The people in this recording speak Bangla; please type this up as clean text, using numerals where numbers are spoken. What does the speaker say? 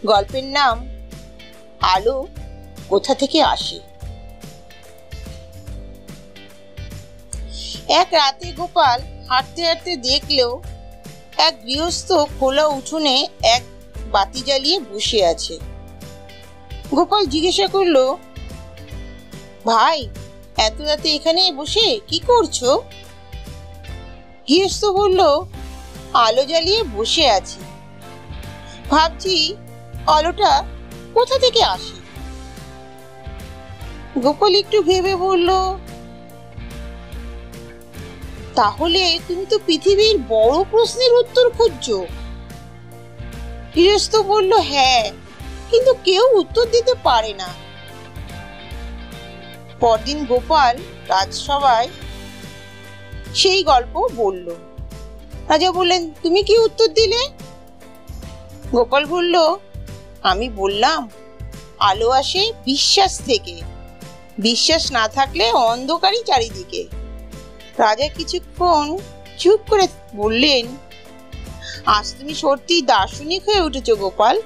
গল্পের নাম আলো কোথা থেকে আসে। এক রাতে গোপাল হাঁটতে হাঁটতে দেখলো এক গৃহস্থ খোলা উঠোনে এক বাতি জ্বালিয়ে বসে আছে। গোপাল জিজ্ঞাসা করলো, ভাই, এত রাতে এখানে বসে কি করছো? গৃহস্থ বলল, আলো জ্বালিয়ে বসে আছি, ভাবছি আলোটা কোথা থেকে আসে। গোপাল একটু ভেবে বলল, তাহলে তুমি তো পৃথিবীর বড় প্রশ্নের উত্তর খুঁজছো। গৃহস্থ বলল, হ্যাঁ, কিন্তু কেউ উত্তর দিতে পারে না। পরদিন গোপাল রাজসভায় সেই গল্প বলল। রাজা বললেন, তুমি কি উত্তর দিলে? গোপাল বলল, আমি বললাম আলো আসে বিশ্বাস থেকে, বিশ্বাস না থাকলে অন্ধকারই চারিদিকে। রাজা কিছুক্ষণ চুপ করে বললেন, আজ তুমি সত্যি দার্শনিক হয়ে উঠেছো গোপাল।